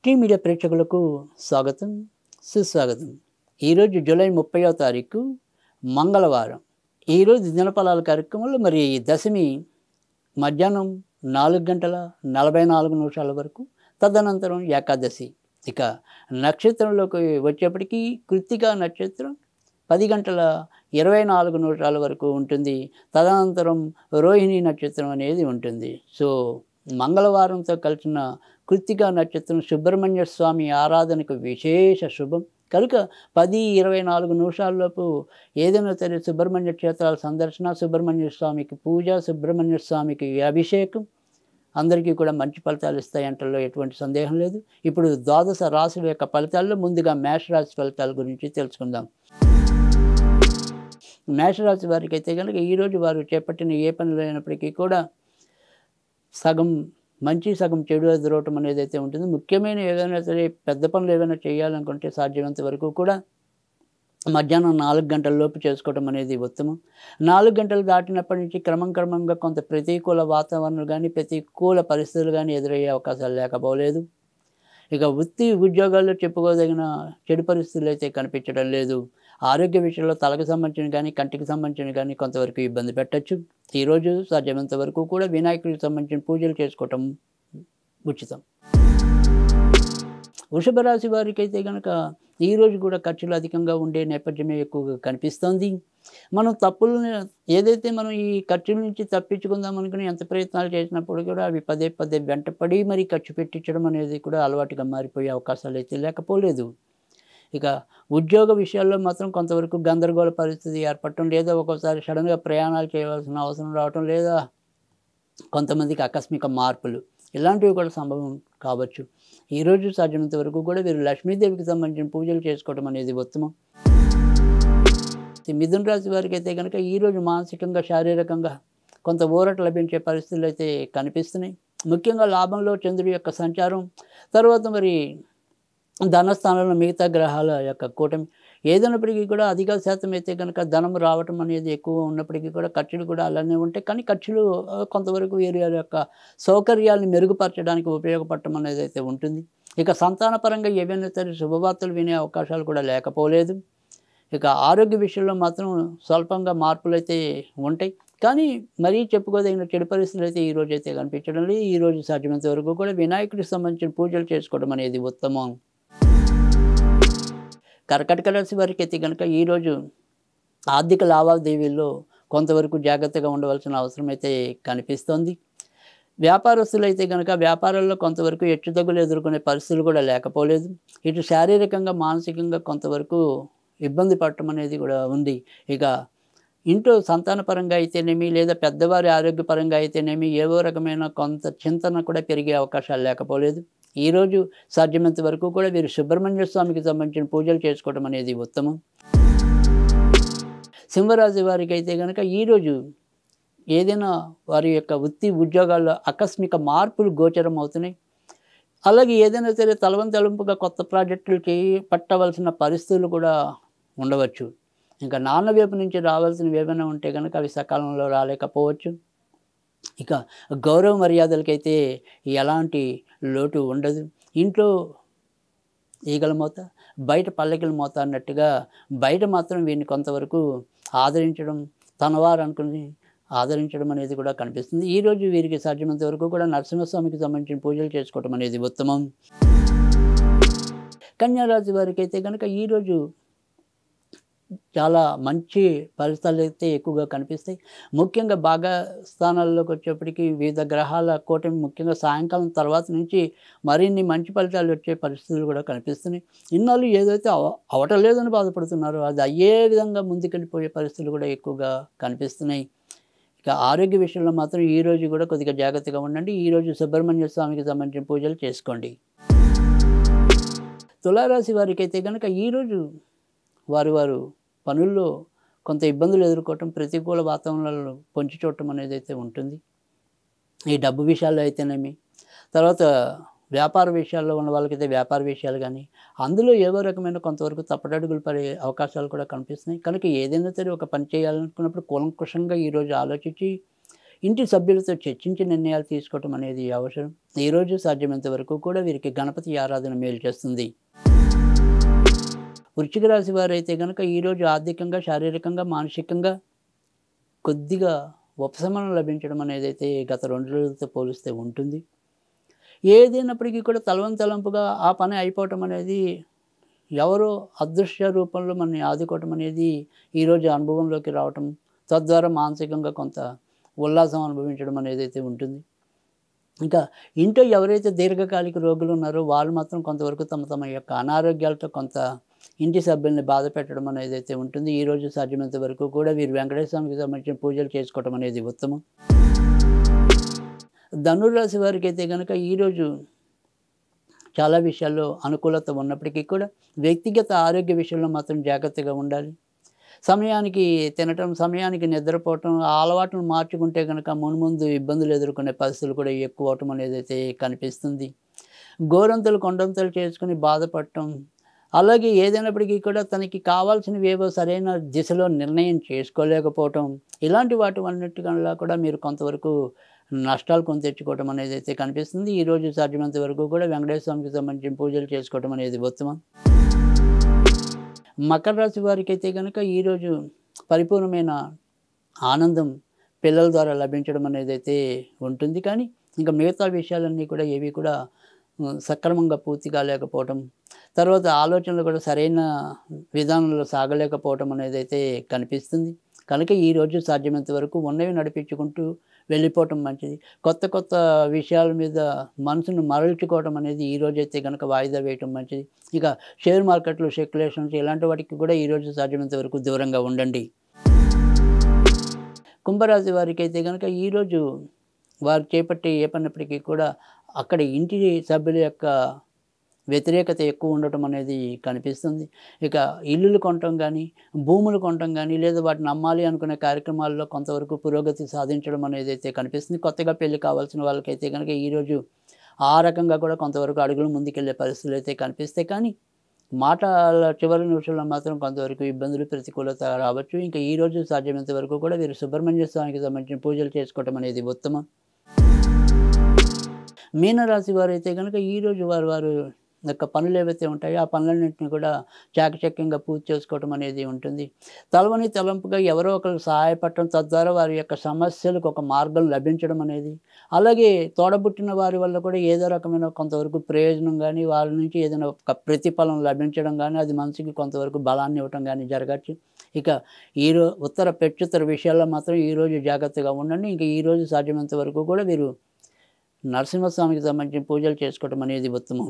Tea media ప్రేక్షకులకు స్వాగతం, సుస్వాగతం. ఈరోజు జూలై 30వ తారీఖు మంగళవారం. ఈరోజు దినఫలాల కార్యక్రమంలో మరి దశమి మధ్యాహ్నం 4:44 వరకు, తదనంతరం ఏకాదశి. ఇక నక్షత్రంలోకి వచ్చేప్పటికీ కృత్తికా నక్షత్రం 10:24 వరకు ఉంటుంది. తదనంతరం రోహిణి నక్షత్రం అనేది ఉంటుంది. సో మంగళవారంతో కలిసిన కృత్తికా నక్షత్రం సుబ్రహ్మణ్య స్వామి ఆరాధనకు విశేష శుభం కనుక 10:24 ఏదైనా సరే సుబ్రహ్మణ్య క్షేత్రాల సందర్శన, సుబ్రహ్మణ్య స్వామికి పూజ, సుబ్రహ్మణ్య స్వామికి అభిషేకం అందరికీ కూడా మంచి ఫలితాలు ఇస్తాయంటలో ఎటువంటి సందేహం లేదు. ఇప్పుడు ద్వాదశ రాశుల యొక్క ఫలితాల్లో ముందుగా మేషరాశి ఫలితాల గురించి తెలుసుకుందాం. మేషరాశి వారికి అయితే కనుక ఈరోజు వారు చేపట్టిన ఏ పనులు అయినప్పటికీ కూడా సగం మంచి సగం చెడు ఎదురవటం అనేది అయితే ఉంటుంది. ముఖ్యమైన ఏదైనా సరే పెద్ద పనులు ఏదైనా చేయాలనుకుంటే సాధ్యమైనంత వరకు కూడా మధ్యాహ్నం 4 గంటల లోపు చేసుకోవడం అనేది ఉత్తమం. 4 గంటలు దాటినప్పటి నుంచి క్రమంగా కొంత ప్రతికూల వాతావరణం కానీ ప్రతికూల పరిస్థితులు కానీ ఎదురయ్యే అవకాశాలు లేకపోలేదు. ఇక వృత్తి ఉద్యోగాల్లో చెప్పుకోదగిన చెడు పరిస్థితులు అయితే కనిపించడం లేదు. ఆరోగ్య విషయంలో తలకు సంబంధించిన కానీ కంటికి సంబంధించిన కానీ కొంతవరకు ఇబ్బంది పెట్టచ్చు. ఈరోజు సాధ్యమైనంత వరకు కూడా వినాయకుడికి సంబంధించిన పూజలు చేసుకోవటం ఉచితం. వృషభ రాశి వారికి అయితే కనుక ఈరోజు కూడా ఖర్చులు అధికంగా ఉండే నేపథ్యమే ఎక్కువగా కనిపిస్తోంది. మనం తప్పులను ఏదైతే మనం ఈ ఖర్చుల నుంచి తప్పించుకుందాం అనుకుని ఎంత ప్రయత్నాలు చేసినప్పుడు కూడా అవి పదే వెంటపడి మరి ఖర్చు పెట్టించడం అనేది కూడా అలవాటుగా మారిపోయే అవకాశాలు అయితే లేకపోలేదు. ఇక ఉద్యోగ విషయాల్లో మాత్రం కొంతవరకు గందరగోళ పరిస్థితి ఏర్పడటం, లేదా ఒక్కోసారి సడన్గా ప్రయాణాలు చేయవలసిన అవసరం రావటం, లేదా కొంతమందికి ఆకస్మిక మార్పులు ఇలాంటివి కూడా సంభవం కావచ్చు. ఈరోజు సాధ్యమైనంత వరకు కూడా వీరు లక్ష్మీదేవికి సంబంధించిన పూజలు చేసుకోవడం అనేది ఉత్తమం. మిథున రాశి వారికి అయితే కనుక ఈరోజు మానసికంగా శారీరకంగా కొంత ఊరట లభించే పరిస్థితులు అయితే కనిపిస్తున్నాయి. ముఖ్యంగా లాభంలో చంద్రుడి యొక్క సంచారం, తర్వాత మరి ధనస్థానంలో మిగతా గ్రహాల యొక్క కూటమి ఏదైనప్పటికీ కూడా అధిక శాతం అయితే కనుక ధనం రావటం అనేది ఎక్కువ ఉన్నప్పటికీ కూడా ఖర్చులు కూడా అలానే ఉంటాయి. కానీ ఖర్చులు కొంతవరకు వీరి యొక్క సౌకర్యాలను మెరుగుపరచడానికి ఉపయోగపడటం అనేది అయితే ఉంటుంది. ఇక సంతానపరంగా ఏవైనా సరే శుభవార్తలు వినే అవకాశాలు కూడా లేకపోలేదు. ఇక ఆరోగ్య విషయంలో మాత్రం స్వల్పంగా మార్పులు అయితే ఉంటాయి. కానీ మరీ చెప్పుకోదగిన చెడు పరిస్థితులు అయితే ఈరోజు అయితే కనిపించడం లేదు. ఈరోజు సాధ్యమైనంత వరకు కూడా వినాయకుడికి సంబంధించిన పూజలు చేసుకోవడం అనేది ఉత్తమం. కర్కాటక రాశి వారికి అయితే కనుక ఈరోజు ఆర్థిక లావాదేవీల్లో కొంతవరకు జాగ్రత్తగా ఉండవలసిన అవసరం అయితే కనిపిస్తోంది. వ్యాపారస్తులు అయితే కనుక వ్యాపారాల్లో కొంతవరకు హెచ్చుతగ్గులు ఎదుర్కొనే పరిస్థితులు కూడా లేకపోలేదు. ఇటు శారీరకంగా మానసికంగా కొంతవరకు ఇబ్బంది పడటం అనేది కూడా ఉంది. ఇక ఇంట్లో సంతానపరంగా అయితేనేమి, లేదా పెద్దవారి ఆరోగ్యపరంగా అయితేనేమి ఏవో రకమైన కొంత చింతన కూడా పెరిగే అవకాశాలు లేకపోలేదు. ఈరోజు సాధ్యమైనంత వరకు కూడా వీరు సుబ్రహ్మణ్య స్వామికి సంబంధించిన పూజలు చేసుకోవడం అనేది ఉత్తమం. సింహరాశి వారికి అయితే కనుక ఈరోజు ఏదైనా వారి యొక్క వృత్తి ఉద్యోగాల్లో ఆకస్మిక మార్పులు గోచరం అవుతున్నాయి. అలాగే ఏదైనా సరే తలవంతలుంపుగా కొత్త ప్రాజెక్టులు పట్టవలసిన పరిస్థితులు కూడా ఉండవచ్చు. ఇంకా నాన్న వైపు నుంచి రావాల్సినవి ఏమైనా ఉంటే కనుక అవి సకాలంలో రాలేకపోవచ్చు. ఇక గౌరవ మర్యాదలకైతే ఎలాంటి లోటు ఉండదు. ఇంట్లో ఈగల మోత, బయట పల్లకిల మోత అన్నట్టుగా బయట మాత్రం వీరిని కొంతవరకు ఆదరించడం, తనవారు అనుకుని ఆదరించడం అనేది కూడా కనిపిస్తుంది. ఈరోజు వీరికి సాధ్యమైనంత వరకు కూడా నరసింహస్వామికి సంబంధించిన పూజలు చేసుకోవడం అనేది ఉత్తమం. కన్యారాశి వారికి అయితే కనుక ఈరోజు చాలా మంచి ఫలితాలు అయితే ఎక్కువగా కనిపిస్తాయి. ముఖ్యంగా బాగా స్థానాల్లోకి వచ్చేప్పటికీ వివిధ గ్రహాల కూటమి ముఖ్యంగా సాయంకాలం తర్వాత నుంచి మరిన్ని మంచి ఫలితాలు వచ్చే పరిస్థితులు కూడా కనిపిస్తున్నాయి. ఇన్నాళ్ళు ఏదైతే అవటం లేదని బాధపడుతున్నారో అది అయ్యే విధంగా ముందుకెళ్ళిపోయే పరిస్థితులు కూడా ఎక్కువగా కనిపిస్తున్నాయి. ఇక ఆరోగ్య విషయంలో మాత్రం ఈరోజు కూడా కొద్దిగా జాగ్రత్తగా ఉండండి. ఈరోజు సుబ్రహ్మణ్య స్వామికి సంబంధించిన పూజలు చేసుకోండి. తులారాశి వారికి అయితే కనుక ఈరోజు వారు పనుల్లో కొంత ఇబ్బందులు ఎదుర్కోవటం, ప్రతికూల వాతావరణాలను పొంచి చూడటం అనేది అయితే ఉంటుంది. ఈ డబ్బు విషయాల్లో అయితేనేమి, తర్వాత వ్యాపార విషయాల్లో ఉన్న వాళ్ళకైతే వ్యాపార విషయాలు కానీ అందులో ఏదో రకమైన కొంతవరకు తప్పటడుగులు పడే అవకాశాలు కూడా కనిపిస్తున్నాయి. కనుక ఏదైనా సరే ఒక పని చేయాలనుకున్నప్పుడు కూలంకుషంగా ఈరోజు ఆలోచించి ఇంటి సభ్యులతో చర్చించి నిర్ణయాలు తీసుకోవటం అనేది అవసరం. ఈరోజు సాధ్యమైనంత వరకు కూడా వీరికి గణపతి ఆరాధన మేలు చేస్తుంది. వృశ్చిక రాశి వారైతే కనుక ఈరోజు ఆర్థికంగా, శారీరకంగా, మానసికంగా కొద్దిగా ఉపశమనం లభించడం అనేది అయితే గత 2 రోజులతో పోలిస్తే ఉంటుంది. ఏదైనప్పటికీ కూడా తలవంతలంపుగా ఆ పని అయిపోవటం అనేది ఎవరో అదృశ్య రూపంలో మనల్ని ఆదుకోవటం అనేది ఈరోజు అనుభవంలోకి రావటం, తద్వారా మానసికంగా కొంత ఉల్లాసం అనుభవించడం అనేది అయితే ఉంటుంది. ఇంకా ఇంట్లో ఎవరైతే దీర్ఘకాలిక రోగులు ఉన్నారో వాళ్ళు మాత్రం కొంతవరకు తమ యొక్క అనారోగ్యాలతో కొంత ఇంటి సభ్యుల్ని బాధ పెట్టడం అనేది అయితే ఉంటుంది. ఈరోజు సాధ్యమైనంత వరకు కూడా వీరు వెంకటేశ్వర స్వామికి సంబంధించిన పూజలు చేసుకోవడం అనేది ఉత్తమం. ధనుర్రాశి వారికి అయితే కనుక ఈరోజు చాలా విషయాల్లో అనుకూలత ఉన్నప్పటికీ కూడా వ్యక్తిగత ఆరోగ్య విషయంలో మాత్రం జాగ్రత్తగా ఉండాలి. సమయానికి తినటం, సమయానికి నిద్రపోవటం, ఆ అలవాటును మార్చుకుంటే కనుక మున్ముందు ఇబ్బందులు ఎదుర్కొనే పరిస్థితులు కూడా ఎక్కువ అవటం అనేది అయితే కనిపిస్తుంది. గోరంతలు కొండంతలు చేసుకుని బాధపడటం, అలాగే ఏదైనప్పటికీ కూడా తనకి కావాల్సినవి ఏవో సరైన దిశలో నిర్ణయం చేసుకోలేకపోవటం, ఇలాంటి వాటివన్నిటికన్నా కూడా మీరు కొంతవరకు నష్టాలు కొని తెచ్చుకోవటం అనేది అయితే కనిపిస్తుంది. ఈరోజు సాధ్యమైనంత వరకు కూడా వెంకటేశ్వర స్వామికి సంబంధించిన పూజలు చేసుకోవటం అనేది ఉత్తమం. మకర రాశి వారికి అయితే కనుక ఈరోజు పరిపూర్ణమైన ఆనందం పిల్లల ద్వారా లభించడం అనేది అయితే ఉంటుంది. కానీ ఇంకా మిగతా విషయాలన్నీ కూడా ఏవి కూడా సక్రమంగా పూర్తి కాలేకపోవటం, తర్వాత ఆలోచనలు కూడా సరైన విధానంలో సాగలేకపోవటం అనేది అయితే కనిపిస్తుంది. కనుక ఈరోజు సాధ్యమైనంత వరకు ఉన్నవి నడిపించుకుంటూ వెళ్ళిపోవటం మంచిది. కొత్త కొత్త విషయాల మీద మనసును మరల్చుకోవడం అనేది ఈరోజైతే కనుక వాయిదా వేయటం మంచిది. ఇక షేర్ మార్కెట్లు, స్పెక్యులేషన్స్ ఇలాంటి వాటికి కూడా ఈరోజు సాధ్యమైనంత వరకు దూరంగా ఉండండి. కుంభరాశి వారికి అయితే కనుక ఈరోజు వారు చేపట్టే ఏ పన్నప్పటికీ కూడా అక్కడ ఇంటి సభ్యుల యొక్క వ్యతిరేకత ఎక్కువ ఉండటం అనేది కనిపిస్తుంది. ఇక ఇల్లులు కొనటం కానీ, భూములు కొనటం కానీ, లేదా వాటిని అమ్మాలి అనుకునే కార్యక్రమాల్లో కొంతవరకు పురోగతి సాధించడం అనేది అయితే కనిపిస్తుంది. కొత్తగా పెళ్లి కావాల్సిన వాళ్ళకైతే కనుక ఈరోజు ఆ రకంగా కూడా కొంతవరకు అడుగులు ముందుకెళ్లే పరిస్థితులు అయితే కనిపిస్తాయి. కానీ మాటల చివరి నిమిషంలో మాత్రం కొంతవరకు ఇబ్బందులు, ప్రతికూలత రావచ్చు. ఇంకా ఈరోజు సాధ్యమైనంత వరకు కూడా వీరు సుబ్రహ్మణ్య స్వామికి సంబంధించిన పూజలు చేసుకోవటం అనేది ఉత్తమం. మీనరాశి వారైతే కనుక ఈరోజు వారు యొక్క పనులు ఏవైతే ఉంటాయో ఆ పనులన్నింటినీ కూడా చాకచక్యంగా పూర్తి చేసుకోవటం అనేది ఉంటుంది. తలవని తలంపుగా ఎవరో ఒకరు సహాయపడటం, తద్వారా వారి యొక్క సమస్యలకు ఒక మార్గం లభించడం అనేది, అలాగే తోడబుట్టిన వారి వల్ల కూడా ఏదో రకమైన కొంతవరకు ప్రయోజనం కానీ, వారి నుంచి ఏదైనా ఒక ప్రతిఫలం లభించడం కానీ, అది మనసుకి కొంతవరకు బలాన్ని ఇవ్వటం కానీ జరగచ్చు. ఇక ఉత్తర ప్రత్యుత్తర విషయాల్లో మాత్రం ఈరోజు జాగ్రత్తగా ఉండండి. ఇంకా ఈరోజు సాధ్యమైనంత వరకు కూడా వీరు నరసింహస్వామికి సంబంధించిన పూజలు చేసుకోవటం అనేది ఉత్తమం.